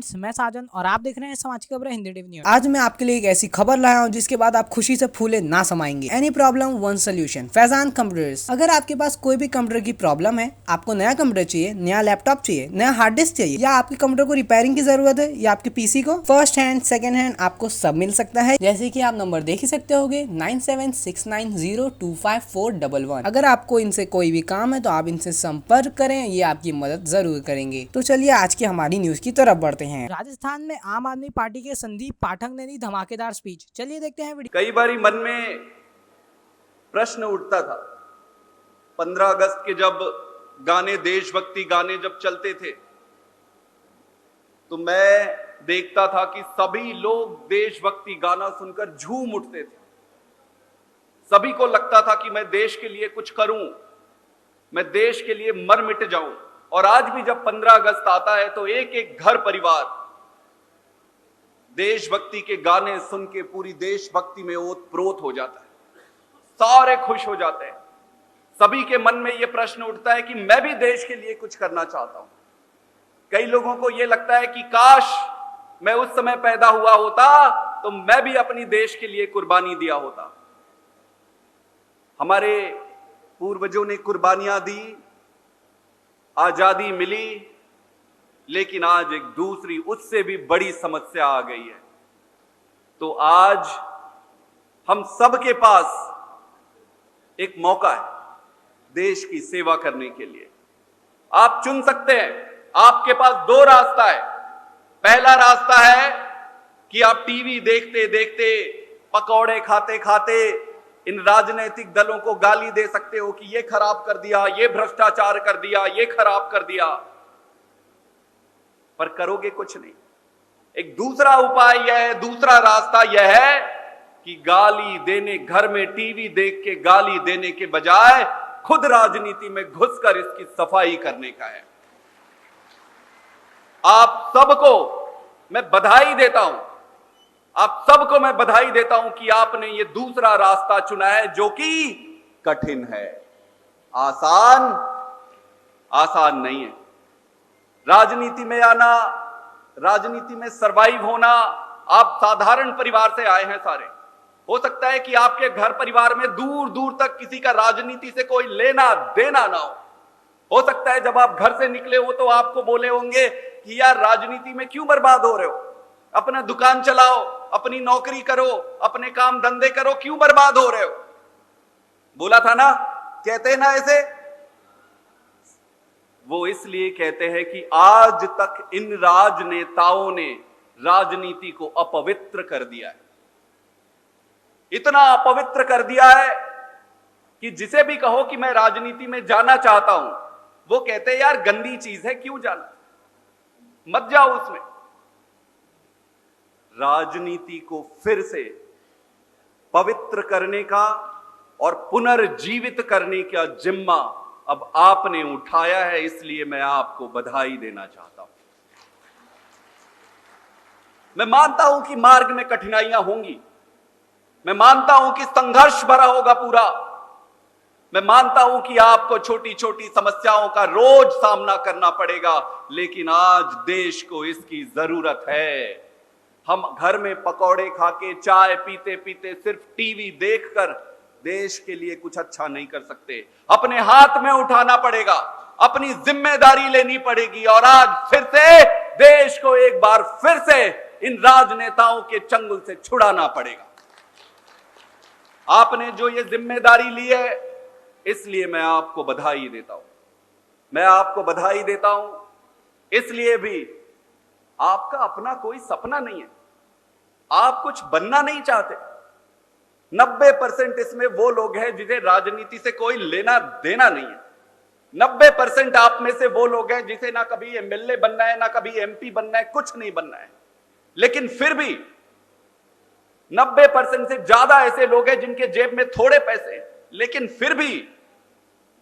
Friends, मैं साजन और आप देख रहे हैं समाज की खबरें हिंदी टीवी न्यूज़। आज मैं आपके लिए एक ऐसी खबर लाया हूं जिसके बाद आप खुशी से फूले ना समाएंगे। Any problem one solution, Faizan computers. अगर आपके पास कोई भी कंप्यूटर की प्रॉब्लम है, आपको नया कंप्यूटर चाहिए, नया लैपटॉप चाहिए, नया हार्ड डिस्क चाहिए, या आपके कंप्यूटर को रिपेयरिंग की जरूरत है, या आपके पीसी को, फर्स्ट हैंड सेकंड हैंड आपको सब मिल सकता है। जैसे कि आप नंबर देख ही सकते होगे 9769025411। अगर आपको इनसे कोई भी काम है तो आप इनसे संपर्क करें, ये आपकी मदद जरूर करेंगे। तो चलिए आज की हमारी न्यूज की तरफ बढ़ते हैं। राजस्थान में आम आदमी पार्टी के संदीप पाठक ने दी धमाकेदार स्पीच। चलिए देखते हैं वीडियो। कई बारी मन में प्रश्न उठता था, 15 अगस्त के जब गाने, देशभक्ति गाने जब चलते थे तो मैं देखता था कि सभी लोग देशभक्ति गाना सुनकर झूम उठते थे। सभी को लगता था कि मैं देश के लिए कुछ करूं, मैं देश के लिए मर मिट जाऊं। और आज भी जब 15 अगस्त आता है तो एक एक घर परिवार देशभक्ति के गाने सुन के पूरी देशभक्ति में ओतप्रोत हो जाता है, सारे खुश हो जाते हैं। सभी के मन में यह प्रश्न उठता है कि मैं भी देश के लिए कुछ करना चाहता हूं। कई लोगों को यह लगता है कि काश मैं उस समय पैदा हुआ होता तो मैं भी अपनी देश के लिए कुर्बानी दिया होता। हमारे पूर्वजों ने कुर्बानियां दी, आजादी मिली, लेकिन आज एक दूसरी उससे भी बड़ी समस्या आ गई है। तो आज हम सबके पास एक मौका है देश की सेवा करने के लिए। आप चुन सकते हैं, आपके पास दो रास्ता है। पहला रास्ता है कि आप टीवी देखते देखते, पकौड़े खाते खाते इन राजनीतिक दलों को गाली दे सकते हो कि ये खराब कर दिया, ये भ्रष्टाचार कर दिया, ये खराब कर दिया, पर करोगे कुछ नहीं। एक दूसरा उपाय यह है, दूसरा रास्ता यह है कि गाली देने, घर में टीवी देख के गाली देने के बजाय खुद राजनीति में घुसकर इसकी सफाई करने का है। आप सबको मैं बधाई देता हूं, आप सबको मैं बधाई देता हूं कि आपने ये दूसरा रास्ता चुना है, जो कि कठिन है, आसान नहीं है। राजनीति में आना, राजनीति में सरवाइव होना, आप साधारण परिवार से आए हैं सारे। हो सकता है कि आपके घर परिवार में दूर दूर तक किसी का राजनीति से कोई लेना देना ना हो सकता है जब आप घर से निकले हो तो आपको बोले होंगे कि यार राजनीति में क्यों बर्बाद हो रहे हो, अपना दुकान चलाओ, अपनी नौकरी करो, अपने काम धंधे करो, क्यों बर्बाद हो रहे हो। बोला था ना, कहते हैं ना ऐसे। वो इसलिए कहते हैं कि आज तक इन राजनेताओं ने राजनीति को अपवित्र कर दिया है। इतना अपवित्र कर दिया है कि जिसे भी कहो कि मैं राजनीति में जाना चाहता हूं, वो कहते हैं यार गंदी चीज है, क्यों जाना, मत जाओ उसमें। राजनीति को फिर से पवित्र करने का और पुनर्जीवित करने का जिम्मा अब आपने उठाया है, इसलिए मैं आपको बधाई देना चाहता हूं। मैं मानता हूं कि मार्ग में कठिनाइयां होंगी, मैं मानता हूं कि संघर्ष भरा होगा पूरा, मैं मानता हूं कि आपको छोटी छोटी समस्याओं का रोज सामना करना पड़ेगा, लेकिन आज देश को इसकी जरूरत है। हम घर में पकौड़े खा के, चाय पीते पीते, सिर्फ टीवी देखकर देश के लिए कुछ अच्छा नहीं कर सकते। अपने हाथ में उठाना पड़ेगा, अपनी जिम्मेदारी लेनी पड़ेगी और आज फिर से देश को एक बार फिर से इन राजनेताओं के चंगुल से छुड़ाना पड़ेगा। आपने जो ये जिम्मेदारी ली है, इसलिए मैं आपको बधाई देता हूं। मैं आपको बधाई देता हूं इसलिए भी आपका अपना कोई सपना नहीं है, आप कुछ बनना नहीं चाहते। 90% इसमें वो लोग हैं जिन्हें राजनीति से कोई लेना देना नहीं है। 90% आप में से वो लोग हैं जिसे ना कभी एमएलए बनना है, ना कभी एमपी बनना है, कुछ नहीं बनना है। लेकिन फिर भी 90% से ज्यादा ऐसे लोग हैं जिनके जेब में थोड़े पैसे हैं, लेकिन फिर भी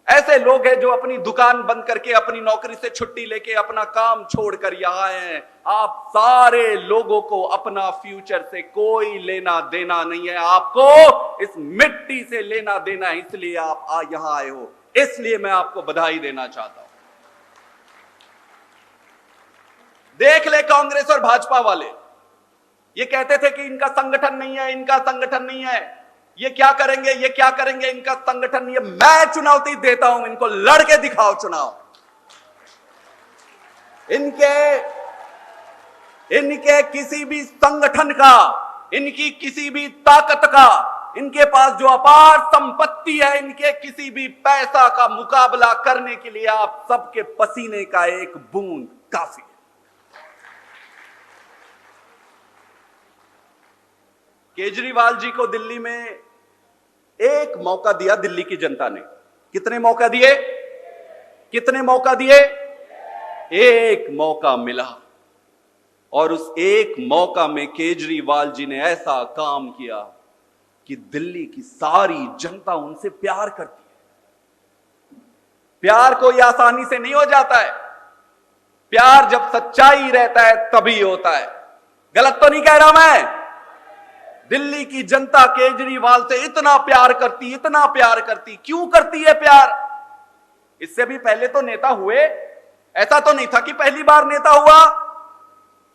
ऐसे लोग हैं जो अपनी दुकान बंद करके, अपनी नौकरी से छुट्टी लेके, अपना काम छोड़कर यहां आए हैं। आप सारे लोगों को अपना फ्यूचर से कोई लेना देना नहीं है, आपको इस मिट्टी से लेना देना है, इसलिए आप यहां आए हो। इसलिए मैं आपको बधाई देना चाहता हूं। देख ले कांग्रेस और भाजपा वाले, ये कहते थे कि इनका संगठन नहीं है, इनका संगठन नहीं है, ये क्या करेंगे, ये क्या करेंगे, इनका संगठन नहीं है। मैं चुनौती देता हूं इनको, लड़के दिखाओ चुनाव। इनके किसी भी संगठन का, इनकी किसी भी ताकत का, इनके पास जो अपार संपत्ति है, इनके किसी भी पैसा का मुकाबला करने के लिए आप सबके पसीने का एक बूंद काफी है। केजरीवाल जी को दिल्ली में एक मौका दिया दिल्ली की जनता ने। कितने मौका दिए? कितने मौका दिए? एक मौका मिला, और उस एक मौका में केजरीवाल जी ने ऐसा काम किया कि दिल्ली की सारी जनता उनसे प्यार करती है। प्यार कोई आसानी से नहीं हो जाता है, प्यार जब सच्चाई रहता है तभी होता है। गलत तो नहीं कह रहा मैं? दिल्ली की जनता केजरीवाल से इतना प्यार करती, इतना प्यार करती। क्यों करती है प्यार? इससे भी पहले तो नेता हुए, ऐसा तो नहीं था कि पहली बार नेता हुआ।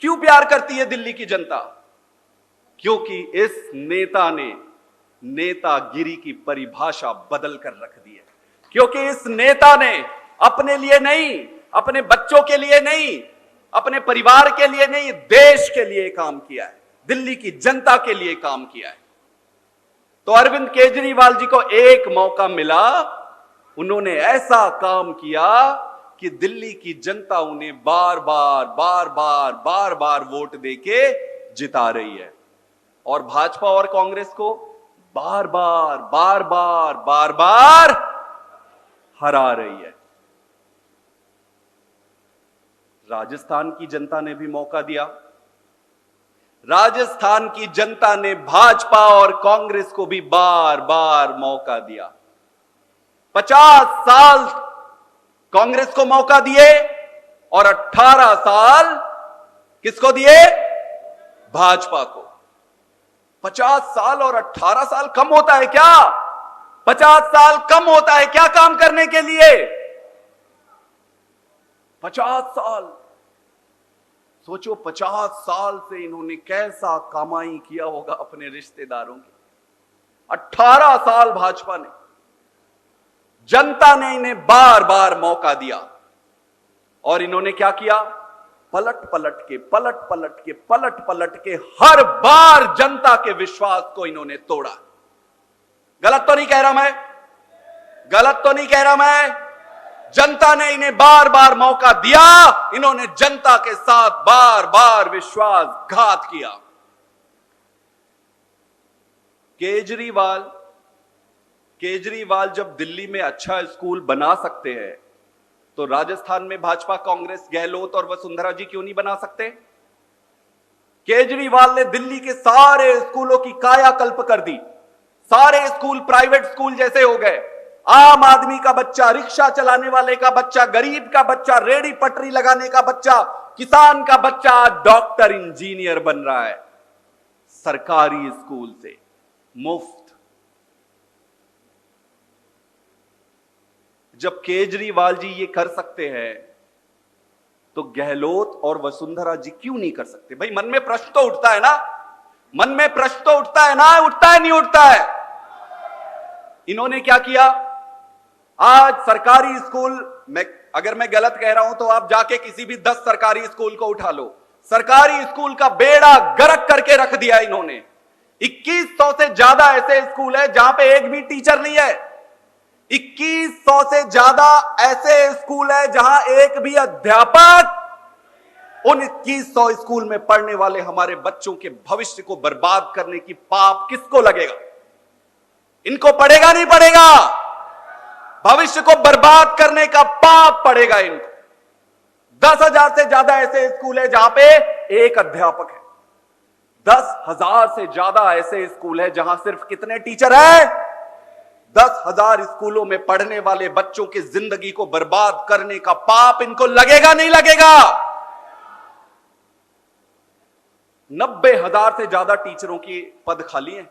क्यों प्यार करती है दिल्ली की जनता? क्योंकि इस नेता ने नेतागिरी की परिभाषा बदल कर रख दी है। क्योंकि इस नेता ने अपने लिए नहीं, अपने बच्चों के लिए नहीं, अपने परिवार के लिए नहीं, देश के लिए काम किया है, दिल्ली की जनता के लिए काम किया है। तो अरविंद केजरीवाल जी को एक मौका मिला, उन्होंने ऐसा काम किया कि दिल्ली की जनता उन्हें बार बार वोट देके जिता रही है, और भाजपा और कांग्रेस को बार बार हरा रही है। राजस्थान की जनता ने भी मौका दिया। राजस्थान की जनता ने भाजपा और कांग्रेस को भी बार बार मौका दिया। 50 साल कांग्रेस को मौका दिए और 18 साल किसको दिए? भाजपा को। 50 साल और 18 साल कम होता है क्या? 50 साल कम होता है क्या काम करने के लिए? 50 साल सोचो, 50 साल से इन्होंने कैसा कमाई किया होगा अपने रिश्तेदारों की। 18 साल भाजपा ने, जनता ने इन्हें बार बार मौका दिया, और इन्होंने क्या किया? पलट पलट के हर बार जनता के विश्वास को इन्होंने तोड़ा। गलत तो नहीं कह रहा मैं? गलत तो नहीं कह रहा मैं? जनता ने इन्हें बार बार मौका दिया, इन्होंने जनता के साथ बार बार विश्वासघात किया। केजरीवाल जब दिल्ली में अच्छा स्कूल बना सकते हैं, तो राजस्थान में भाजपा, कांग्रेस, गहलोत और वसुंधरा जी क्यों नहीं बना सकते? केजरीवाल ने दिल्ली के सारे स्कूलों की कायाकल्प कर दी। सारे स्कूल प्राइवेट स्कूल जैसे हो गए। आम आदमी का बच्चा, रिक्शा चलाने वाले का बच्चा, गरीब का बच्चा, रेड़ी पटरी लगाने का बच्चा, किसान का बच्चा डॉक्टर, इंजीनियर बन रहा है सरकारी स्कूल से, मुफ्त। जब केजरीवाल जी ये कर सकते हैं, तो गहलोत और वसुंधरा जी क्यों नहीं कर सकते? भाई मन में प्रश्न तो उठता है ना, मन में प्रश्न तो उठता है ना, उठता है नहीं उठता है? इन्होंने क्या किया? आज सरकारी स्कूल में, अगर मैं गलत कह रहा हूं तो आप जाके किसी भी 10 सरकारी स्कूल को उठा लो, सरकारी स्कूल का बेड़ा गर्क करके रख दिया इन्होंने। 2100 से ज्यादा ऐसे स्कूल है जहां पे एक भी टीचर नहीं है। 2100 से ज्यादा ऐसे स्कूल है जहां एक भी अध्यापक, उन 2100 स्कूल में पढ़ने वाले हमारे बच्चों के भविष्य को बर्बाद करने की पाप किसको लगेगा? इनको पड़ेगा नहीं पड़ेगा? भविष्य को बर्बाद करने का पाप पड़ेगा इनको। 10,000 से ज्यादा ऐसे स्कूल है जहां पे एक अध्यापक है। 10,000 से ज्यादा ऐसे स्कूल है जहां सिर्फ कितने टीचर हैं? 10,000 स्कूलों में पढ़ने वाले बच्चों की जिंदगी को बर्बाद करने का पाप इनको लगेगा नहीं लगेगा? 90,000 से ज्यादा टीचरों की पद खाली हैं।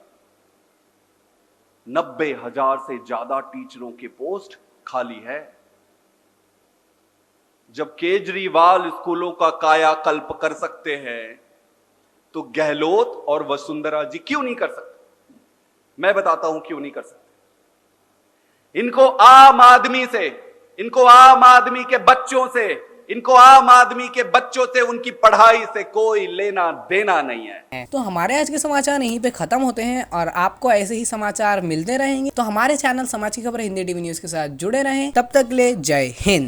90,000 से ज्यादा टीचरों के पोस्ट खाली है। जब केजरीवाल स्कूलों का कायाकल्प कर सकते हैं तो गहलोत और वसुंधरा जी क्यों नहीं कर सकते? मैं बताता हूं क्यों नहीं कर सकते। इनको आम आदमी से, इनको आम आदमी के बच्चों से, इनको आम आदमी के बच्चों से, उनकी पढ़ाई से कोई लेना देना नहीं है। तो हमारे आज के समाचार यहीं पे खत्म होते हैं और आपको ऐसे ही समाचार मिलते रहेंगे। तो हमारे चैनल समाज की खबर हिंदी टीवी न्यूज के साथ जुड़े रहें। तब तक ले जय हिंद।